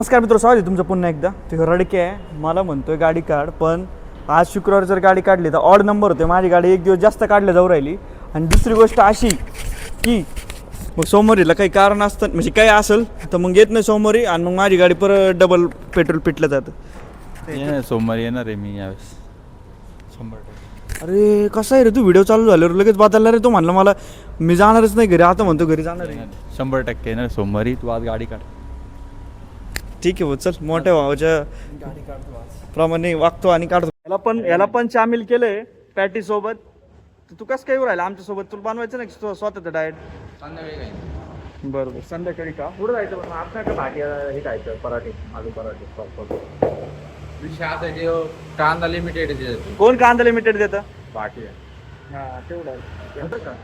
नमस्कार मित्र, स्वागत आहे तुमचं पुन्हा एकदा. तो रडके आहे, मला म्हणतोय गाडी काढ, पण आज शुक्रवार जर गाडी काढली तर ऑड नंबर होते. माझी गाडी एक दिवस जास्त काढल्या जाऊ राहिली. आणि दुसरी गोष्ट अशी की मग सोमवारीला काही कारण असतं, म्हणजे काही असेल तर मग येत नाही सोमवारी, आणि मग माझी गाडी परत डबल पेट्रोल पिटलं जातं. सोमवारी येणार आहे मी यावेळेस 100%. अरे कसं आहे रे, तू व्हिडिओ चालू झाल्यावर लगेच बदलला रे. तो म्हणला मला मी जाणारच नाही घरी, आता म्हणतो घरी जाणार आहे. 100% येणार सोमवारी. तू आज गाडी काढ. ठीक आहे भाऊ, चल मोठ्या भावाच्या प्रमाणे वागतो आणि काढतो. याला पण सामील केलंय पॅटी सोबत. तू कसं काय येऊ राहिला आमच्या सोबत? तुला बनवायचं ना स्वतःचं डाएट? बरोबर, संध्याकाळी का पुढे जायचं? पण आपल्या का भाजी हे खायचं, पराठे, आलू पराठे. विषय आता जे कांदा लिमिटेड कोण कांदा लिमिटेड देतं? बाकी हा तेवढं आहे का?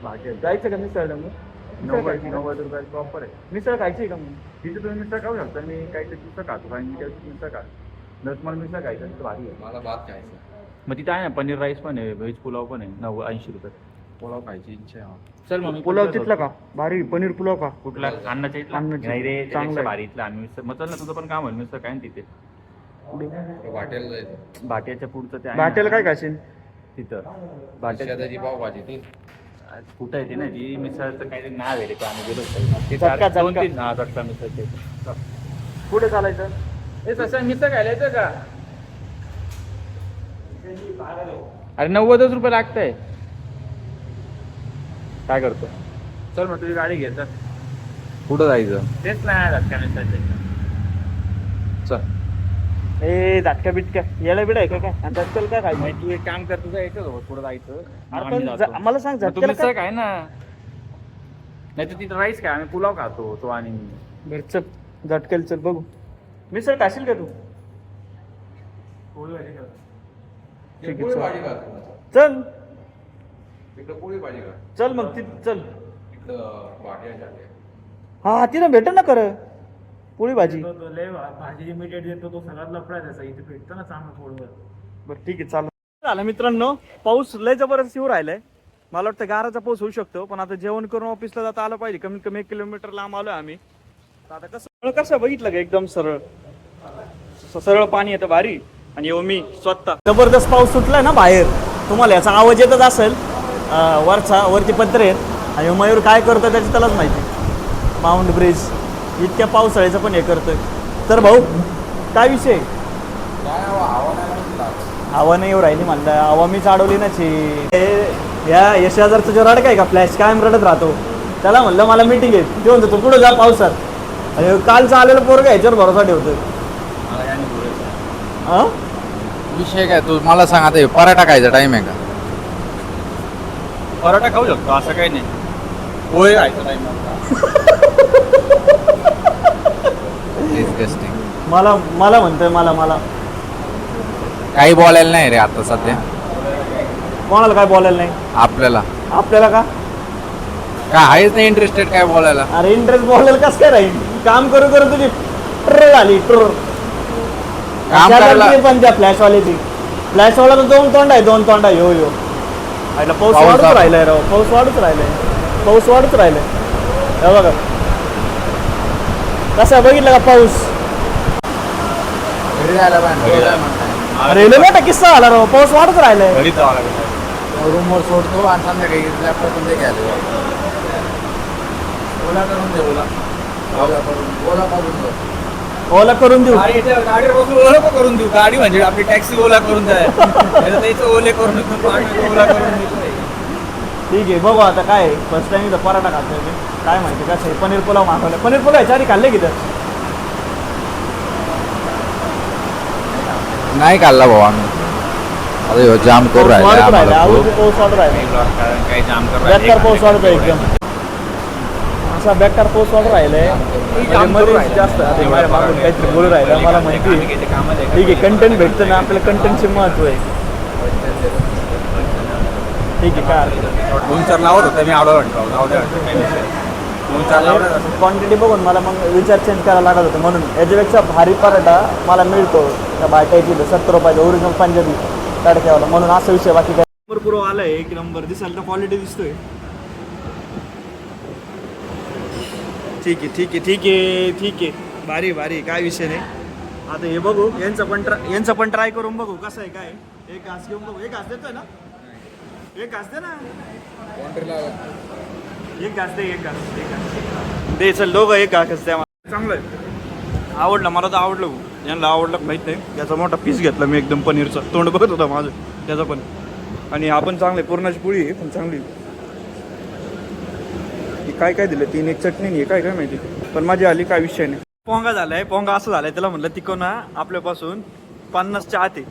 भाजी जायचं का मिसळला? मग 90 रुपये प्रॉपर आहे. मिसळ खायची का? मग तिथे तुम्ही मिसळ खाऊ शकता. मी काहीतरी मिसळ खातो आणि मी मिसळ खातो. नसमान मिसळ खायचं तिथं भारी आहे. मला भात खायचा. मग तिथं आहे ना पनीर राईस पण आहे, व्हेज पुलाव पण आहे. 80 रुपये पुलाव खायची इच्छा आहे. चल मग पुलाव तिथला का? भारी पनीर पुलाव का? कुठला? अन्नाच्या इथला नाही रे, चांगलं भारी इथला. आणि मग चल ना, तुझं पण काम होईल. मिसळ काय ना तिथे वाटेला जायचं. भाट्याच्या पुढचं ते भाट्याला काय खाशील तिथं? भाट्याची पावभाजी ती कुठं आहे ती ना, ती मिसळचं काहीतरी नाव आहे रे. आम्ही गेलो ते चटका मिसळचे. कुठे चालायचं? हे तसं मिसळ खायला येतं का? अरे 90 रुपये लागतंय. काय करतो? चल मग तुझी गाडी घे. चल कुठं जायचं? तेच नाही झटका मिसळचे. चल. ए झटका बिटका याला बिडा आहे का काय? आणि झटकल काय खायचं? तू एक काम कर, तुझं यायचं पुढं जायचं. मला सांग झटक्याला मिसळ काय ना, नाही तर तिथं राईस काय, आम्ही पुलाव खातो तो आणि बरं चल झटकेल. चल बघू, मिसळ खाशील का तू? ठीक आहे चल. चल मग चल. हा तिथं भेट ना कर पोळी भाजी. भाजी लिमिटेड देतो तो सगळ्यात लफडा त्याचा. इथे भेटतो ना चांगलं पोळीवर. बरं ठीक आहे चालेल. झालं मित्रांनो, पाऊस लय जबरदस्त येऊ राहिलाय. मला वाटतं गाराचा पाऊस होऊ शकतो, पण आता जेवण करून ऑफिसला जाता आलं पाहिजे. कमीत कमी 1 किलोमीटर लांब आलोय आम्ही. आता कसं बघितलं का, एकदम सरळ सरळ पाणी येतं भारी. आणि येऊ मी स्वतः. जबरदस्त पाऊस सुटलाय ना बाहेर, तुम्हाला याचा आवाज येतच असेल. वरती पत्र आहेत आणि मयूर काय करतो त्याची त्यालाच माहिती. माउंट ब्रिज इतक्या पावसाळ्याचं पण हे करतोय. तर भाऊ काय विषय? हवा नाही येऊ राहिली म्हणलं. हवा मी चाडवली ना या यशाजारचं जो रडका आहे का, फ्लॅश कायम रडत राहतो. त्याला म्हणलं मला मीटिंग आहे, ते म्हणतो तू पुढे जा पावसात. आणि कालचं आलेलं पोरगा ह्याच्यावर भरोसा ठेवतोय. विषय काय तू मला सांग. आता पराठा खायचा टाइम आहे का? पराठा खाऊ शकतो असं काही नाही. पोहे खायचा टाइम मला म्हणतोय मला काही बोलायला नाही रे आता सध्या. कोणाला काय बोलायला नाही? आपल्याला का काय आहेच नाही इंटरेस्टेड काय बोलायला. अरे इंटरेस्ट बोलायला कसं काय राहील? काम करू करू तुझी ट्र झाली. पण त्या फ्लॅशवाल्याची फ्लॅशवाला तर 2 तोंड आहे. 2 तोंड आहे. यो पाऊस वाढूच राहिलाय राव. पाऊस वाढूच राहिलाय. हे बघा कसं बघितलं का पाऊस? रेल्वे मोठा किस्सा आला राव. पाऊस वाढत राहिलाय. रूमवर सोडतो आणि संध्याकाळी लॅपटॉप घ्यायला ओला करून देऊ. गाडीवर बसून ओला करून देऊ. गाडी म्हणजे आपली टॅक्सी ओला करून द्यायचं. ओले करून ओला करून देऊ. ठीक आहे बघू आता काय. फर्स्ट टाइम इथं पराठा खातोय. काय माहिती कसं आहे. पनीर पुलाव मागवलं. पनीर पुलाव ह्याच्या आधी खाल्ले की तर नाही खाल्ला भाऊ आम्ही. आता जाम करू पाऊस वाढत राहिला. काही जाम बेकार पाऊस वाढत आहे एकदम. असा बेकार पाऊस वाढत राहिलाय. जास्त मागून काहीतरी बोलू राहिला. मला माहिती आहे. ठीक आहे, कंटेंट भेटतं ना आपल्याला. कंटेंटचे महत्व आहे. ठीक आहे काय 2-4 लावत होते मी. आवडत क्वांटिटी बघून मला मग विचार चेंज करायला लागत होतं. म्हणून याच्यापेक्षा भारी पराठा मला मिळतो त्या बायकायची 70 रुपयाचा ओरिजिनल पंजाबी तडक्यावाला. म्हणून असा विषय. बाकी काय भरपूर आलाय. 1 नंबर दिसायला तर क्वालिटी दिसतोय. ठीक आहे ठीक आहे ठीक आहे ठीक आहे भारी भारी काय विषय नाही. आता हे बघू यांचं पण ट्राय करून बघू कसं आहे काय. एक घास घेऊन बघू. एक घास देतोय ना. एक घास दे ना. एक घास दे. एक घास दे. चल दोघं एक घास द्या. चांगलं आहे. आवडलं मला तर आवडलं भाऊ. यांना आवडलं माहित नाही. याचा मोठा पीस घेतला मी एकदम पनीरचा. तोंड बघत होता माझं त्याचा पण. आणि आपण चांगले पूर्णाची पोळी आहे पण चांगली. काय काय दिलं 3 एक चटणी नाही काय काय माहिती पण माझी आली काय विषय नाही. पोंगा झालाय. पोंगा असं झालाय त्याला म्हणलं तिकोना आपल्यापासून 50च्या आत आहे.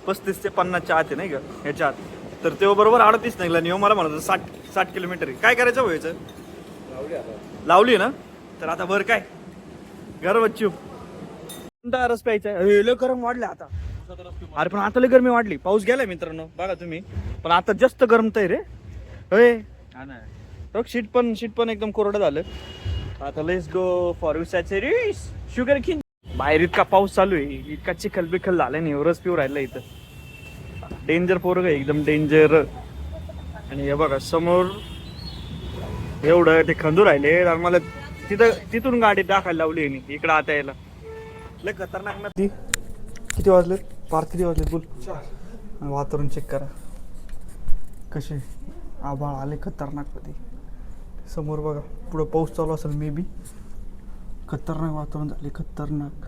35 ते 50च्या आत आहे नाही का ह्याच्या आत. तर तेव्हा बरोबर 38 निघला आणि मला म्हणत 60 किलोमीटर आहे. काय करायचं व्हायचं लावली ना. तर आता बरं काय घर बच्चू कोणता रस प्यायचा आहे. लय गरम वाढले आता. अरे पण आता लय गरमी वाढली. पाऊस गेलाय मित्रांनो बघा तुम्ही. पण आता जास्त गरमतय रे. होय शीट पण एकदम कोरडं झालं. आता let's go for sacharies sugar king. बाहेर इतका पाऊस चालू आहे. इतका चिखल बिखल झालाय नाही. रस पिऊ राहिला इथं. डेंजर पोरग आहे एकदम डेंजर. आणि हे बघा समोर एवढं ते खंदू राहिले. आणि मला तिथून गाडी दाखवायला लावली आहे इकडं आता यायला. लय खतरनाक ना ती. किती वाजले पार किती वाजले बोल. वातावरण चेक करा कसे आभाळ आले खतरनाक मध्ये. समोर बघा पुढं पाऊस चालू असेल मे बी. खतरनाक वातावरण झाले. खतरनाक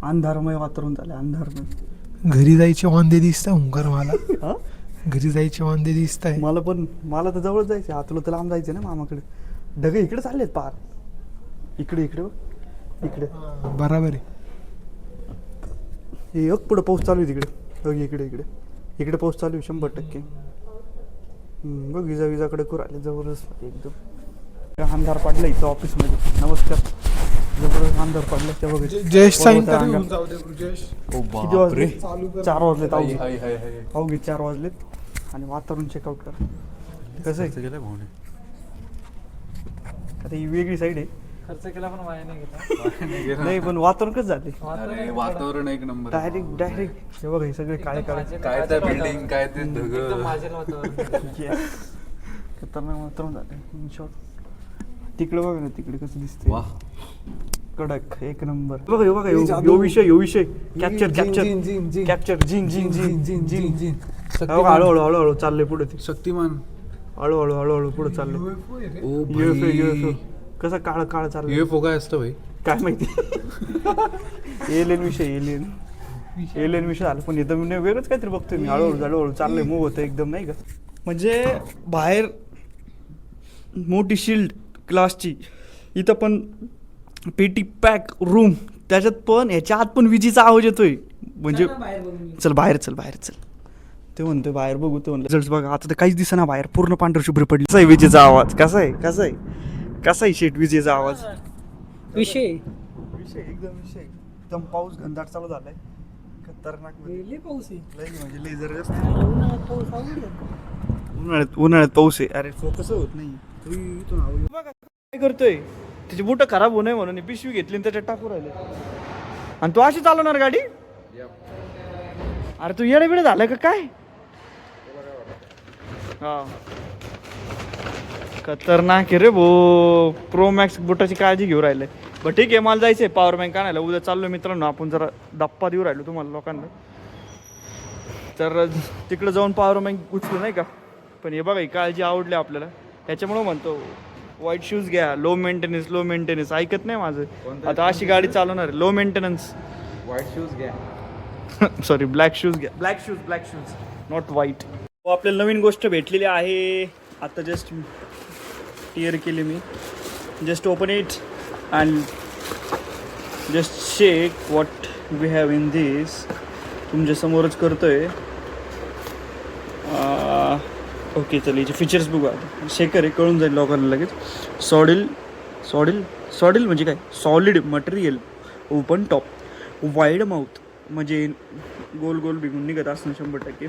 अंधारमय वातावरण झाले. अंधारमय. घरी जायचे वांदे दिसताय हुंकर मला. घरी जायचे वांदे दिसताय मला पण. मला तर जवळ जायचं. आतलं तर लांब जायचं ना मामाकडे. ढगे इकडे चाललेत पार. इकडे इकडे इकडे बराबर आहे. हे एक पुढं पाऊस चालू आहे तिकडे. इकडे इकडे इकडे पाऊस चालू आहे 100%. बघ विजाकडे करू आले जबरदस्त एकदम. अंधार पडला इथं ऑफिसमध्ये. नमस्कार. जबरदस्त अंधार पडला ते बघ. जयेश साईन तरी होऊन जाऊ दे जयेश. किती वाजले 4 वाजलेत. अवघे 4 वाजलेत. आणि वातावरण चेकआउट करा कसं आहे. आता ही वेगळी साईड आहे. खर्च केला पण वाया नाही गेला. नाही पण वातावरण कसं झाले. वातावरण एक नंबर. डायरेक्ट हे बघा हे सगळे काळे काळे काय त्या बिल्डिंग काय ते ढग. माझ्या वातावरण खतरनाक वातावरण झालं. शॉर्ट तिकडे बघा ना. तिकडे कसं दिसतंय कडक एक नंबर. बघा बघा यो विषय कॅप्चर जिंग हळूहळू चाललंय पुढे ते. शक्तिमान हळूहळू पुढे चाललंय. UFO कसं काळ काळ चाललंय. UFO काय असतं भाई काय माहिती. एलियन विषय झालं पण एकदम वेगळंच काहीतरी बघतोय मी. हळूहळू चाललंय. मूव होतं एकदम नाही का. म्हणजे बाहेर मोठी शील्ड क्लासची. इथं पण पेटी पॅक रूम. त्याच्यात पण ह्याच्या आत पण विजेचा आवाज येतोय. म्हणजे चल बाहेर चल. ते म्हणतोय बाहेर बघू. ते म्हणलं रिझल्ट बघा. आता तर काहीच दिसेना बाहेर. पूर्ण पांढर शुभ्र पडली. कसा आहे विजेचा आवाज. कसा आहे शेट विजेचा आवाज. विषय एकदम पाऊस घनदाट चालू झालाय. खतरनाक पाऊस आहे. म्हणजे लेझर उन्हाळ्यात पाऊस आहे. अरे फोकस होत नाही. काय करतोय. त्याची बुट खराब होऊ नये म्हणून पिशवी घेतली आणि त्याच्यात टाकू राहिले. आणि तू अशी चालवणार गाडी. अरे तू येडे बिडे झालाय का काय. हा खतरनाक आहे रे भो. प्रो मॅक्स बुटाची काळजी घेऊ राहिले. बरं ठीक आहे मला जायचंय पॉवर बँक आणायला. उद्या चाललो मित्रांनो आपण जरा डप्पा देऊ राहिलो तुम्हाला लोकांना. तर तिकडे जाऊन पॉवर बँक उचलू नाही का. पण हे बघा ही काळजी आवडली आपल्याला. त्याच्यामुळं म्हणतो व्हाईट शूज घ्या. लो मेंटेनन्स ऐकत नाही माझं. आता अशी गाडी चालवणार लो मेंटेनन्स. व्हाईट शूज घ्या. सॉरी ब्लॅक शूज घ्या. Black shoes not white. आपल्याला नवीन गोष्ट भेटलेली आहे. आता जस्ट टिअर केली मी. Just open it and just check what we have in this. तुमच्या समोरच करतोय. ओके चल याचे फीचर्स बघू. आता शेकर आहे कळून जाईल लोकांना लगेच. सॉडिल म्हणजे काय. Solid material open top wide mouth म्हणजे गोल बिगून निघत असणं 100%.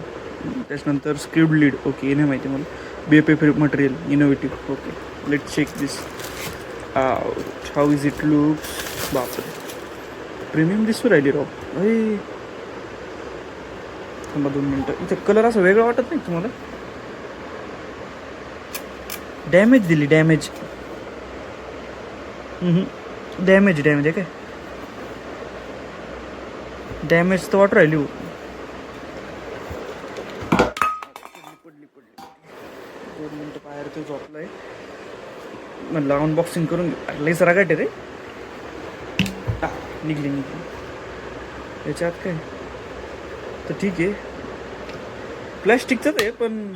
त्याच्यानंतर स्क्रिप्ड लीड. ओके हे नाही माहिती मला. BFF free material innovative. Okay let check this out. How is it looks. बापरे प्रीमियम दिसू राहिली राव. अरे थांबा 2 मिनटं. इथे कलर असं वेगळं वाटत नाही तुम्हाला. डॅमेज दिली. डॅमेज आहे काय? डॅमेज तर वाटू राहिली. 2 मिनिटं बाहेर ते झोपलंय. म्हणलं अनबॉक्सिंग करून लई सरा गाठ रे. निघली याच्यात काय तर ठीक आहे. प्लॅस्टिकचंच आहे पण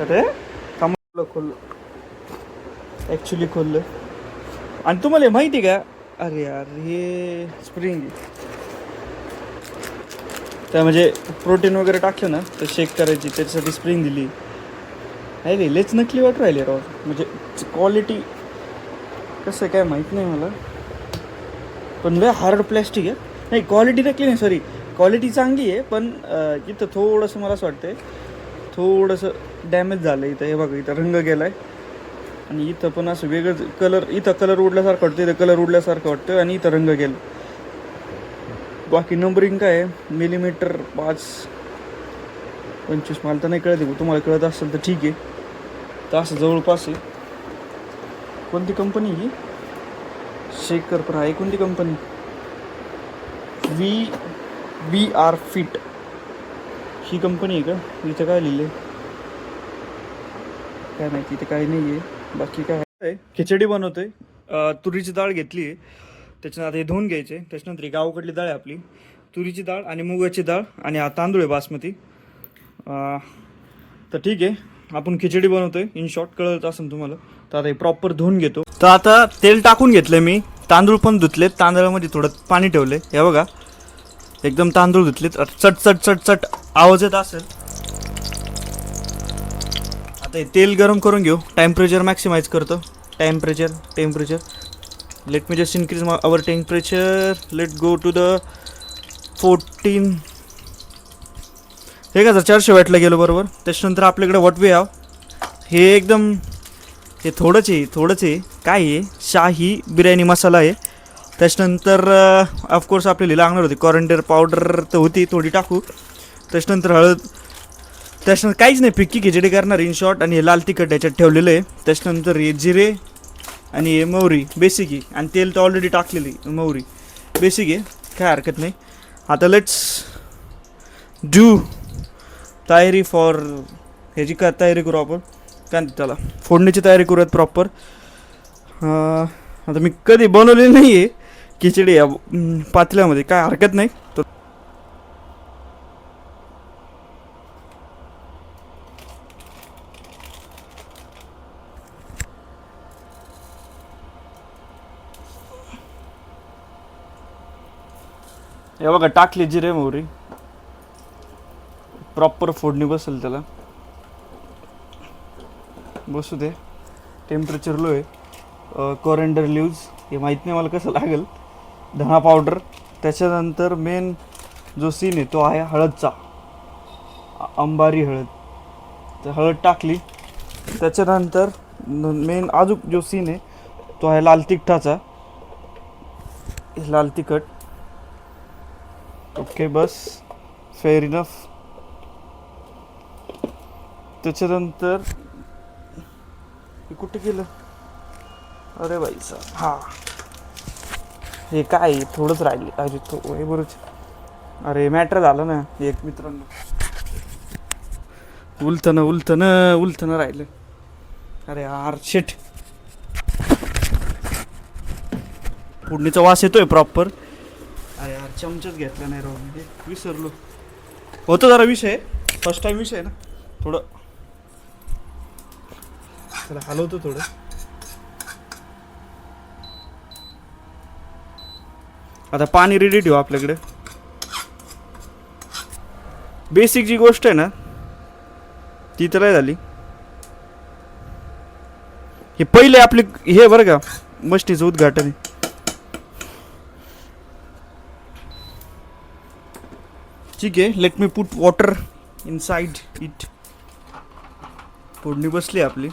अरे थांबलं खोललं ॲक्च्युली खोललं. आणि तुम्हाला हे माहिती का? अरे यार हे स्प्रिंग त्या म्हणजे प्रोटीन वगैरे टाकलं ना तर शेक करायची त्याच्यासाठी स्प्रिंग दिली आहे रे. लेच नकली वाटू राहिले राव. म्हणजे क्वालिटी कसं काय माहीत नाही मला पण लय हार्ड प्लॅस्टिक आहे. नाही क्वालिटी नकली नाही सॉरी क्वालिटी चांगली आहे पण इथं थोडंसं मला असं वाटतंय थोडंसं डॅमेज झालं इथं. हे बघा इथं रंग गेला आहे आणि इथं पण असं वेगळं कलर. इथं कलर उडल्यासारखं वाटतं इथं कलर उडल्यासारखं वाटतं आणि इथं रंग गेला. बाकी नंबरिंग काय आहे मिलीमीटर 5-25 मला तर नाही कळत आहे. तुम्हाला कळत असेल तर ठीक आहे. तर असं जवळपास आहे. कोणती कंपनी ही शेकर पण आहे कोणती कंपनी? VR फिट ही कंपनी आहे का? इथं काय लिहिलं काय माहिती. इथं काही नाही आहे. बाकी काय आहे खिचडी बनवतोय. तुरीची डाळ घेतली आहे त्याच्यानंतर हे धुवून घ्यायचे. त्याच्यानंतर ही गावाकडली डाळ आहे आपली तुरीची डाळ आणि मुगाची डाळ आणि हा तांदूळ आहे बासमती. तर ठीक आहे आपण खिचडी बनवतोय. इन शॉर्ट कळत असेल तुम्हाला. तर आता हे प्रॉपर धुवून घेतो. तर आता तेल टाकून घेतलं मी. तांदूळ पण धुतलेत. तांदळामध्ये थोडं पाणी ठेवले. हे बघा एकदम तांदूळ धुतलेत. चट चट चट चट आवाज येत असेल. आता हे तेल गरम करून घेऊ. टेम्परेचर मॅक्सिमाइज करतो. Temperature let me just increase our temperature. Let go to the 14,400 वॅटला गेलो बरोबर. त्याच्यानंतर आपल्याकडे व्हॉट वी हॅव हे एकदम हे थोडंच आहे काय आहे शाही बिर्याणी मसाला आहे. त्याच्यानंतर ऑफकोर्स आपल्याला लागणार होती कॉरिएंडर पावडर तर होती थोडी टाकू. त्याच्यानंतर हळद. त्याच्यानंतर काहीच नाही फिक्की खिचडी करणार इन शॉर्ट. आणि हे लाल तिखट याच्यात ठेवलेलं आहे. त्याच्यानंतर हे जिरे आणि हे मोहरी बेसिक आहे. आणि तेल तर ऑलरेडी टाकलेली मोहरी बेसिक आहे काय हरकत नाही. आता लेट्स डू तयारी फॉर ह्याची काय तयारी करू आपण काय त्याला फोडणीची तयारी करूयात प्रॉपर. आता मी कधी बनवलेली नाही आहे खिचडी या पातेल्यामध्ये काय हरकत नाही. तर हे बघा टाकली जिरे मोहरी प्रॉपर फोडणी बसेल त्याला. बसू दे. टेम्परेचर लो आहे. कॉरिएंडर लिव्ज हे माहीत नाही मला कसं लागेल. धना पावडर. त्याच्यानंतर मेन जो सीन आहे तो आहे हळदचा. अंबारी हळद. तर हळद टाकली. त्याच्यानंतर मेन अजून जो सीन आहे तो आहे लाल तिखटाचा. लाल तिखट. ओके बस फेअर इनफ. त्याच्यानंतर हे कुठे गेलं अरे बाई साहेब. हां हे काय थोडंच राहिले अरे तो हे बरोच. अरे मॅटर झालं ना एक मित्रांनो. उलथनं राहिलं. अरे यार शिट. फोडणीचा वास येतोय प्रॉपर. अरे यार चमचाच घेतला नाही राहून विसरलो. होतं जरा विषय फर्स्ट टाइम विषय ना थोडं. त्याला हलवतो थोडं. आता पाणी रेडी ठेवू आपल्याकडे. बेसिक जी गोष्ट आहे ना ती तर नाही झाली. हे पहिले आपले हे बरं का मस्तीचं उद्घाटन आहे. ठीक आहे let me put water inside it. फोडणी बसली आपली.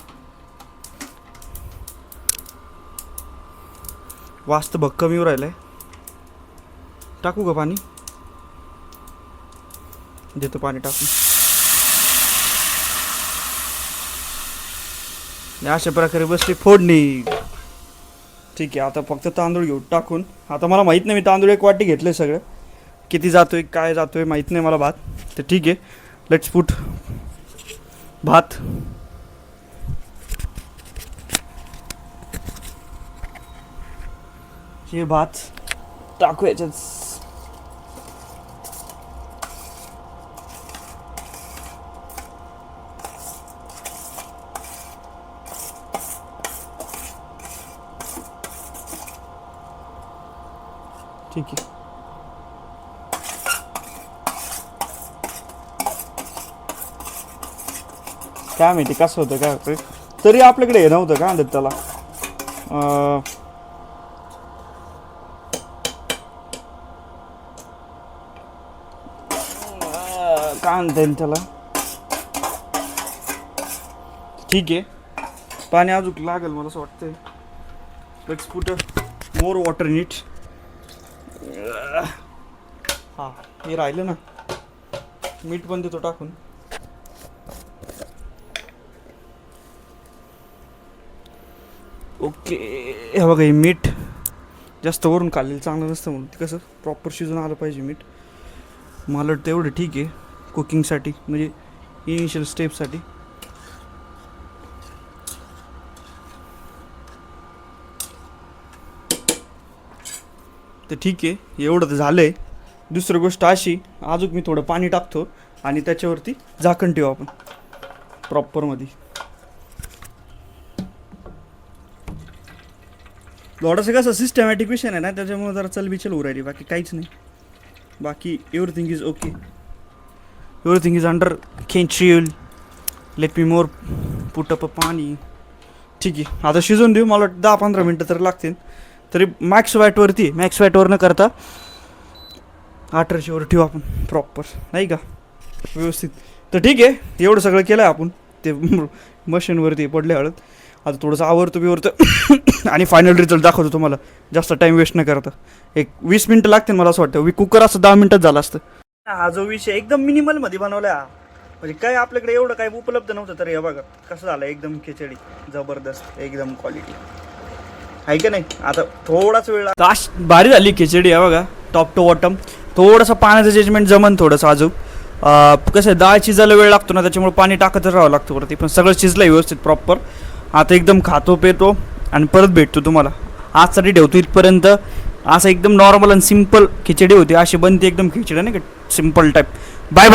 वास तर भक्कम येऊ राहिलाय. टाकू का पाणी? देतो पाणी टाकून. अशा प्रकारे बसली फोडणी. ठीक आहे, आता फक्त तांदूळ घेऊ टाकून. आता मला माहीत नाही, मी तांदूळ 1 वाटी घेतले सगळं. किती जातोय काय जातोय माहीत नाही मला भात. तर ठीक आहे, लेट्स पुट भात. हे भात टाकू याच्यात. ठीक आहे. काय माहिती कसं होतं काय होतं. तरी आपल्याकडे हे नव्हतं काय म्हणतात त्याला, काय म्हणता येईल त्याला. ठीक आहे, पाणी अजून लागेल मला असं वाटतंय. लेट्स पुट मोर वॉटर नीट. हां, हे राहिलं ना, मीठ पण देतो टाकून. ओके, हे बघा, हे मीठ जास्त वरून खाल्लेलं चांगलं नसतं म्हणून ते कसं प्रॉपर शिजून आलं पाहिजे मीठ. मला वाटतं एवढं ठीक आहे कुकिंगसाठी, म्हणजे इनिशियल स्टेपसाठी. तर ठीक आहे, एवढं तर झालं आहे. दुसरी गोष्ट अशी, अजून मी थोडं पाणी टाकतो आणि त्याच्यावरती झाकण ठेवू आपण प्रॉपरमध्ये. थोडंसं कसं सिस्टमॅटिक विषय आहे ना, त्याच्यामुळे जरा चलबिचल होऊ राहिली, बाकी काहीच नाही. बाकी everything is okay, everything is under control. Let me more put up पाणी. ठीक आहे, आता शिजून देऊ. मला वाटतं 10-15 मिनटं तर लागतील. तरी मॅक्स वॅटवरती, मॅक्स वॅटवर न करता 1800वर ठेवू आपण प्रॉपर, नाही का, व्यवस्थित. तर ठीक आहे, एवढं सगळं केलं आहे आपण. ते मशीनवरती पडले हळद. आता थोडंसं आवरतो बिवरतं आणि फायनल रिझल्ट दाखवतो तुम्हाला, जास्त टाईम वेस्ट न करता. 20 मिनटं लागतील मला असं वाटतं. कुकर असं 10 मिनटात झालं असतं. हा जो विषय एकदम मिनिमलमध्ये बनवला हा, म्हणजे काय आपल्याकडे एवढं काय उपलब्ध नव्हतं. तर हे बघा कसं झालं, एकदम खिचडी जबरदस्त, एकदम क्वालिटी आहे का नाही. आता थोडाच वेळ तास भारी झाली खिचडी आहे बघा, टॉप टू बॉटम. थोडंसं पाण्याचं जजमेंट जमन थोडंसं अजून. कसं आहे, डाळ शिजायला वेळ लागतो ना, त्याच्यामुळे पाणी टाकतच राहावं लागतं वरती. पण सगळं शिजलं व्यवस्थित प्रॉपर. आता एकदम खातो पेतो आणि परत भेटतो तुम्हाला. आजसाठी ठेवतो इथपर्यंत. असं एकदम नॉर्मल आणि सिम्पल खिचडी होती, अशी बनते एकदम खिचडी नाही का, सिम्पल टाईप.